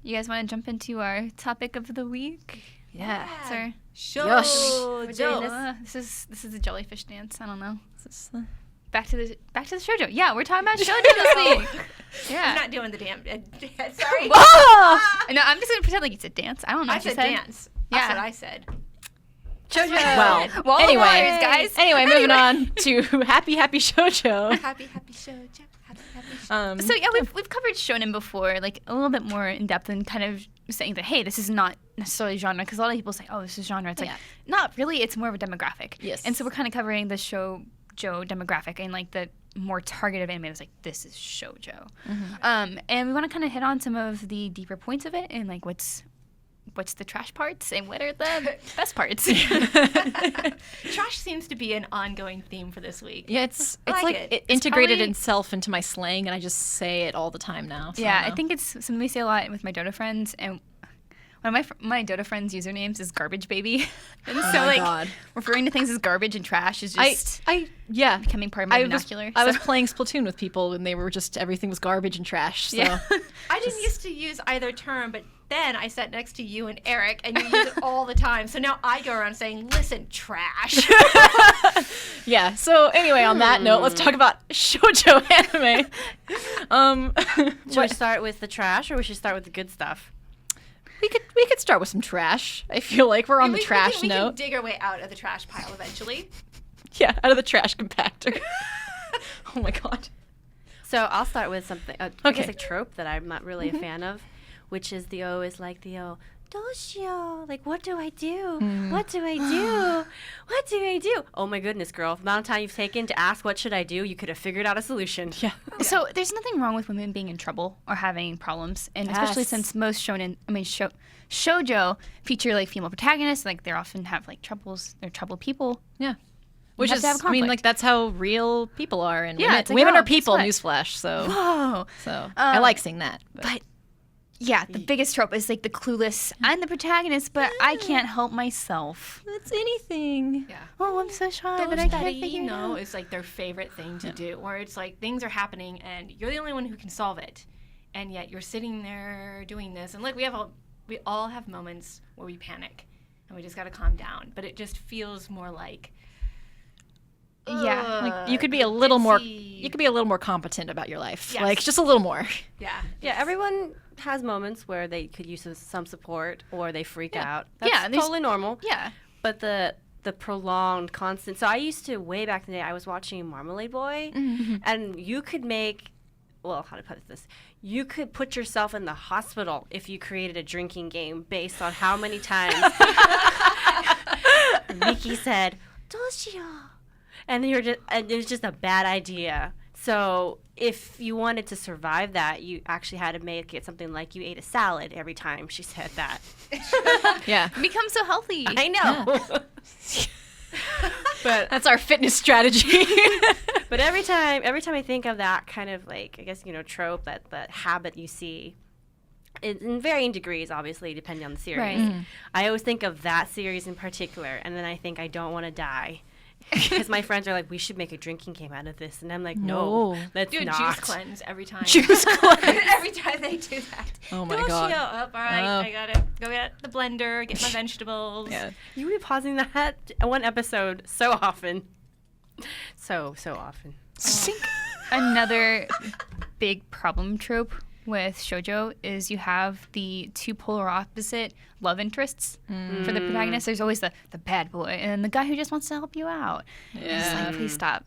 You guys want to jump into our topic of the week? Yeah. Shoujo. Yosh. This is the jellyfish dance. I don't know. Back to the Shoujo. Yeah, we're talking about Shoujo this week. Yeah. I'm not doing the damn. Sorry. Whoa! No, I'm just gonna pretend like it's a dance. I don't know. I what you said dance. Yeah. That's what I said. Shoujo. Well, anyway, guys. Anyway, moving on to Happy Shoujo. Happy Shoujo. Happy Shoujo. So yeah, we've covered shonen before, like a little bit more in depth, and kind of saying that hey, this is not necessarily genre, because a lot of people say, oh, this is genre. It's like not really. It's more of a demographic. Yes. And so we're kind of covering the shoujo demographic and like the more targeted anime. It's like this is shoujo, and we want to kind of hit on some of the deeper points of it and like what's the trash parts and what are the best parts. Trash seems to be an ongoing theme for this week. Yeah, it's like like it. it integrated probably- itself into my slang, and I just say it all the time now. So Yeah, I think it's something we say a lot with my Dota friends, and one of my Dota friends' usernames is Garbage Baby, and so my like God. referring to things as garbage and trash is just yeah. becoming part of my vernacular. I was playing Splatoon with people, and they were just everything was garbage and trash. So. Yeah. I didn't used to use either term, but then I sat next to you and Eric, and you use it all the time. So now I go around saying, listen, trash. Yeah. So anyway, on that note, let's talk about shoujo anime. Should we start with the trash, or we should start with the good stuff? We could start with some trash. I feel like we're on the trash we note. can dig our way out of the trash pile eventually. Yeah, out of the trash compactor. Oh my God. So I'll start with something. I guess Okay. a trope that I'm not really a fan of, which is the O is like the O. Doshio. Like, what do I do? What do I do? What do I do? Oh my goodness, girl. The amount of time you've taken to ask what should I do, you could have figured out a solution. Yeah. So there's nothing wrong with women being in trouble or having problems, and especially Yes. since most shoujo feature like female protagonists, like they often have like troubles. They're troubled people. Yeah. Which have is, to have I mean, conflict. like that's how real people are, and Yeah, women, it's like, women oh, are people. guess what? Newsflash. So, Whoa. I like seeing that. But yeah, the biggest trope is like the clueless. I'm the protagonist, but I can't help myself. That's anything. Yeah. Oh, I'm so shy, but I Those can't that figure it out. is like their favorite thing to do, where it's like things are happening and you're the only one who can solve it, and yet you're sitting there doing this. And look, we all have moments where we panic, and we just got to calm down. But it just feels more like Yeah, Like you could be a little more. ditzy. You could be a little more competent about your life. Yes. Like just a little more. yeah. Yeah, everyone has moments where they could use some support or they freak out. That's Yeah, there's- totally normal. Yeah. But the prolonged, constant. So I used to, way back in the day, I was watching Marmalade Boy, and you could make, well, how to put this? You could put yourself in the hospital if you created a drinking game based on how many times Mickey said, "Doshio," and it was just a bad idea. So if you wanted to survive that, you actually had to make it something like you ate a salad every time she said that. Yeah. Become so healthy. I know. But That's our fitness strategy. But every time I think of that kind of like, I guess, trope, that habit you see, in varying degrees, obviously, depending on the series, Right. I always think of that series in particular, and then I think I don't want to die. Because my friends are like, we should make a drinking game out of this. And I'm like, no, let's Do a not. juice cleanse every time. Juice cleanse. Every time they do that. Oh my Doshio. God. Up, all right, Oh. I gotta go get the blender, get my vegetables. Yeah. You would be pausing that one episode so often. So often. I think another big problem trope with shoujo is you have the two polar opposite love interests for the protagonist. There's always the bad boy and the guy who just wants to help you out. It's like, please stop.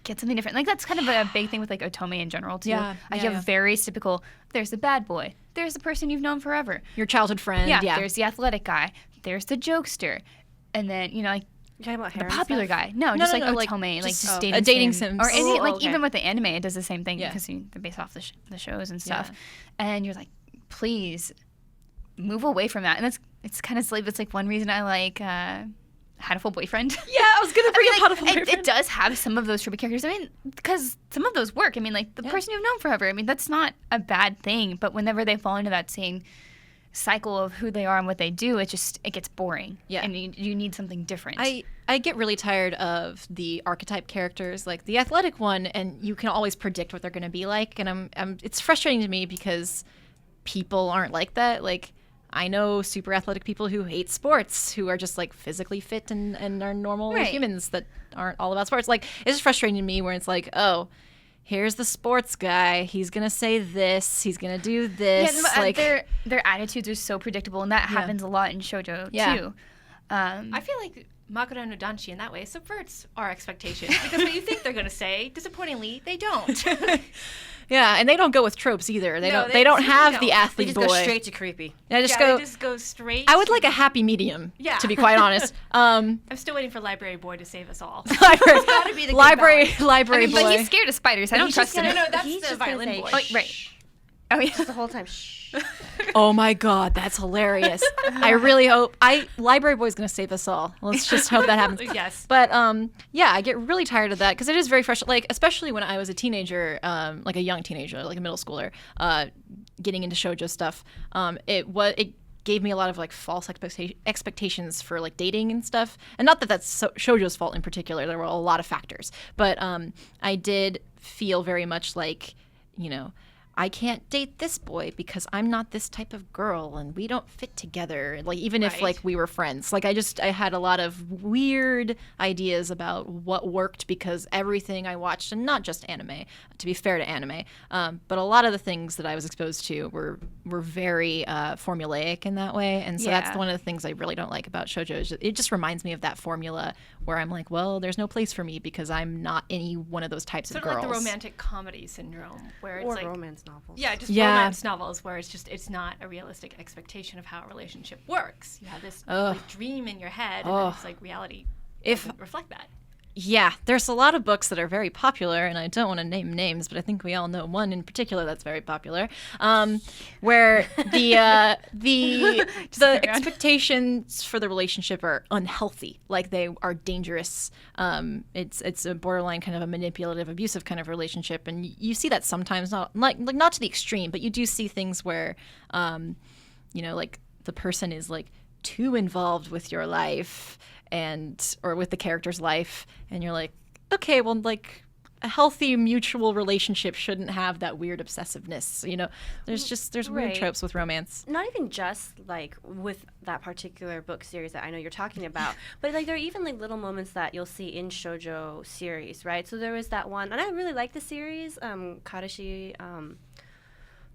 Get something different. Like that's kind of a big thing with like otome in general too. Yeah, Like yeah, you have yeah. very typical. There's the bad boy. There's the person you've known forever. Your childhood friend. Yeah. Yeah. There's the athletic guy. There's the jokester, and then like You talking about the hair and popular stuff? guy. No, No, just no, like no, like, otome, like just, just a dating sim. sim. Or any, Oh, like okay. even with the anime, it does the same thing Yeah. because they're based off the shows and stuff. Yeah. And you're like, please move away from that. And it's kind of silly, but it's like one reason I like Had a Full Boyfriend. Yeah, I was gonna bring up How to like, Full Boyfriend. it does have some of those tropey characters. I mean, because some of those work. I mean, like the person you've known forever. I mean, that's not a bad thing. But whenever they fall into that same cycle of who they are and what they do, it gets boring. Yeah. And you need something different. I get really tired of the archetype characters, like the athletic one, and you can always predict what they're going to be like. And it's frustrating to me because people aren't like that. Like, I know super athletic people who hate sports, who are just like physically fit and are normal Right. humans that aren't all about sports. Like, it's just frustrating to me where it's like, oh, here's the sports guy. He's gonna say this. He's gonna do this. Yeah, like, their attitudes are so predictable, and that happens a lot in shoujo Yeah. too. I feel like Makura no Danshi in that way subverts our expectations because what you think they're going to say, disappointingly, they don't. yeah, and they don't go with tropes either. They No, don't. they They don't certainly have don't. the They They athlete just boy. go straight to creepy. I just yeah, go. they just go straight. I would to- like a happy medium. Yeah. To be quite honest. I'm still waiting for Library Boy to save us all. library, gotta be the good library, balance. library boy. But he's scared of spiders. I don't He's trust just him. gonna- No, that's He's the just gonna violin say, boy. Oh, right. "Shh." Oh yeah. The whole time. Shh. Oh my god, that's hilarious. I really hope Library Boy's gonna save us all. Let's just hope that happens. Yes. But yeah, I get really tired of that because it is very frustrating. Like, especially when I was a teenager, like a young teenager, like a middle schooler, getting into shoujo stuff. It gave me a lot of like false expectations for like dating and stuff. And not that that's shoujo's fault in particular. There were a lot of factors, but I did feel very much like, you know, I can't date this boy because I'm not this type of girl and we don't fit together. Like, even if Right. like we were friends, like I had a lot of weird ideas about what worked because everything I watched, and not just anime, to be fair to anime, but a lot of the things that I was exposed to were very formulaic in that way. And so that's Yeah. one of the things I really don't like about shoujo. Is it just reminds me of that formula where I'm like, well, there's no place for me because I'm not any one of those types Sort of of girls. like the romantic comedy syndrome, where it's Or like romance novels. yeah, just Yeah. romance novels where it's not a realistic expectation of how a relationship works. You have this like, dream in your head, and then it's like reality If doesn't reflect that. Yeah, there's a lot of books that are very popular, and I don't want to name names, but I think we all know one in particular that's very popular, where the expectations for the relationship are unhealthy, like they are dangerous. It's a borderline kind of a manipulative, abusive kind of relationship, and you see that sometimes, not not to the extreme, but you do see things where, you know, like the person is like too involved with your life or with the character's life, and you're like, okay, well, like a healthy mutual relationship shouldn't have that weird obsessiveness, you know. There's weird Right. tropes with romance. Not even just like with that particular book series that I know you're talking about, but like there are even like little moments that you'll see in shoujo series, right? So there was that one, and I really like the series, Karashi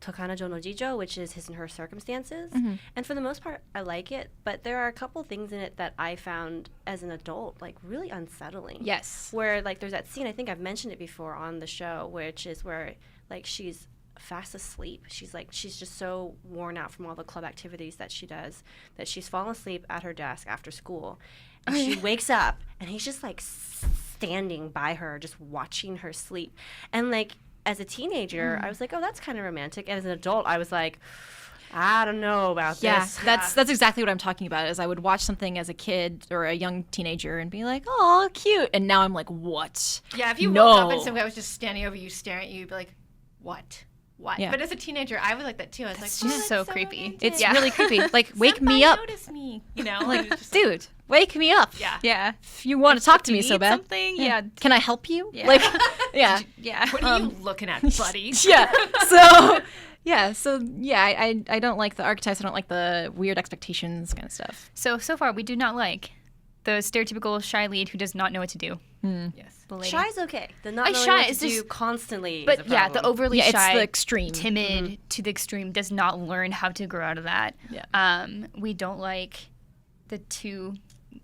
Tokanajo no Jijo, which is His and Her Circumstances. And for the most part, I like it, but there are a couple things in it that I found as an adult like really unsettling. Yes. Where like there's that scene, I think I've mentioned it before on the show, which is where like she's fast asleep. She's just so worn out from all the club activities that she does that she's fallen asleep at her desk after school. And she wakes up and he's just like standing by her, just watching her sleep. And like as a teenager, I was like, oh, that's kind of romantic. And as an adult, I was like, I don't know about Yeah, this. that's exactly what I'm talking about. Is I would watch something as a kid or a young teenager and be like, "Oh, cute," and now I'm like, "What?" Yeah, if you No. woke up and some guy was just standing over you, staring at you, you'd be like, "What? What?" Yeah. But as a teenager, I was like that too. I was like, just "Oh, that's so creepy." romantic." It's really creepy. Like, wake me Senpai up, Notice me, you know? like, it was just like, dude, wake me up. yeah. Yeah. If you want to talk to you me so need bad, something, yeah. Can I help you? Yeah. Like, yeah. Yeah. What are you looking at, buddy? Yeah. So I don't like the archetypes. I don't like the weird expectations kind of stuff. So far, we do not like the stereotypical shy lead who does not know what to do. Yes. The lady. Shy's okay. The not Like, knowing shy what to is do just- constantly is But a yeah, the problem. overly Yeah, shy, it's the extreme. timid to the extreme does not learn how to grow out of that. Yeah. We don't like the two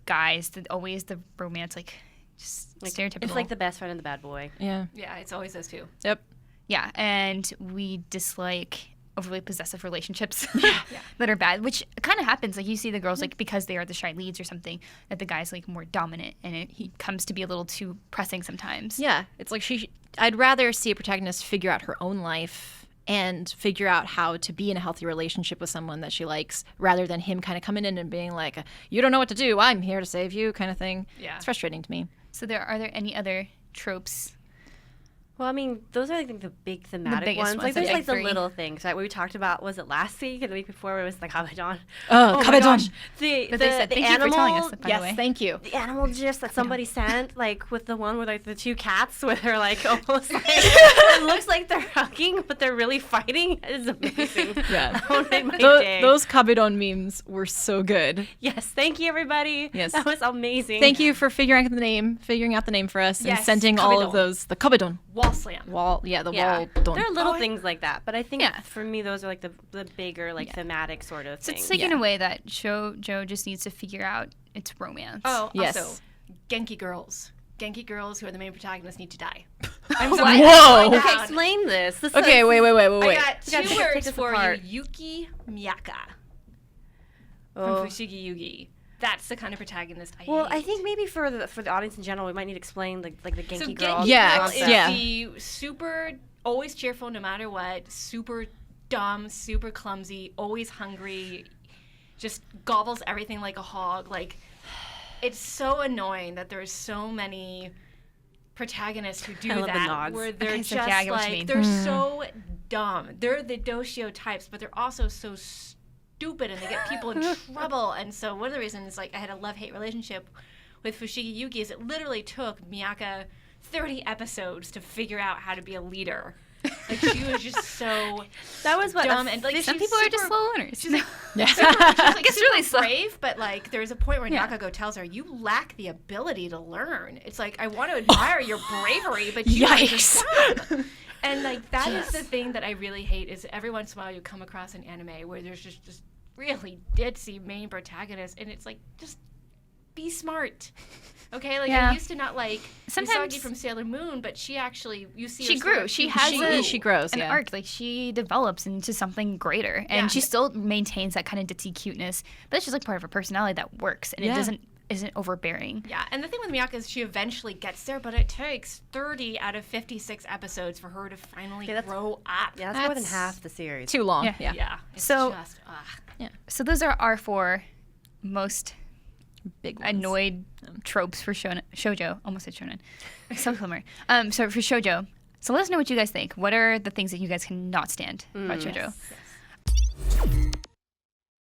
guys that always the romance, like just Like, stereotypical. It's like the best friend and the bad boy. Yeah. Yeah, it's always those two. Yep. Yeah, and we dislike overly possessive relationships that are bad, which kind of happens. Like you see the girls, like because they are the shy leads or something, that the guy's like more dominant, and he comes to be a little too pressing sometimes. Yeah. It's like I'd rather see a protagonist figure out her own life and figure out how to be in a healthy relationship with someone that she likes, rather than him kind of coming in and being like, "You don't know what to do. I'm here to save you," kind of thing. Yeah. It's frustrating to me. So are there any other tropes? Well, I mean, those are I think the big thematic biggest ones. ones, Like the there's big like the three. little things, right? We talked about was it last week and the week before where it was the Kabadon. Oh, my Kabadon. gosh. The That they said, the thank you animal for telling us, by the way. Yes, thank you. the animal gifs that somebody sent, like with the one with like the two cats where they're like almost like it looks like they're hugging, but they're really fighting. It is amazing. Yeah. That made my day. Those Kabadon memes were so good. Yes, thank you everybody. Yes. That was amazing. Thank you for figuring out the name for us and Yes, sending all of Kabadon. those. The Kabadon. Wall slam. The Yeah. wall don. There are little things like that, but I think Yeah. for me those are like the bigger like thematic sort of So things. it's like in a way that Shoujo just needs to figure out its romance. Oh, Yes. also, Genki girls. Genki girls who are the main protagonists need to die. Whoa. Okay, explain this. Okay, wait. I got We gotta two take words this for apart. you. Yuki Miyaka Oh. from Fushigi Yugi. That's the kind of protagonist I Well, hate. I think maybe for the audience in general, we might need to explain like the Genki so girl. Genki Yeah, girl is yeah. the super, always cheerful no matter what, super dumb, super clumsy, always hungry, just gobbles everything like a hog. Like, it's so annoying that there's so many protagonists who do I love the that, nods. where they're Okay, just so yeah, I get what you like mean. they're so dumb. They're the doshio types, but they're also so stupid, and they get people in trouble. And so one of the reasons, like, I had a love-hate relationship with Fushigi Yugi is it literally took Miyaka 30 episodes to figure out how to be a leader. Like, she was just so That was what dumb, and like Some she's people are just super- slow learners. She's like, Yeah. like It's really super slow. brave, but like there's a point where Yeah. Nakago tells her, "You lack the ability to learn." It's like I want to admire your bravery, but you are just dumb. And like that is the thing that I really hate is every once in a while you come across an anime where there's just really ditzy main protagonist, and it's like just be smart. Okay, like Yeah. I used to not like Sometimes- Usagi from Sailor Moon, but she actually you see She her grew. start She to has grow. She grows, an yeah. arc. Like she develops into something greater, and Yeah. she still maintains that kind of ditzy cuteness. But it's just like part of her personality that works, and Yeah. it isn't overbearing. Yeah, and the thing with Miyaka is she eventually gets there, but it takes 30 out of 56 episodes for her to finally Yeah, that's- grow up. Yeah, that's more than That's- half the series. Too long. Yeah. Yeah. Yeah, it's So- just, ugh. So those are our four most Big ones. annoyed tropes for shoujo. Almost said shonen. So similar. So for shoujo. So let us know what you guys think. What are the things that you guys cannot stand about shoujo? Yes.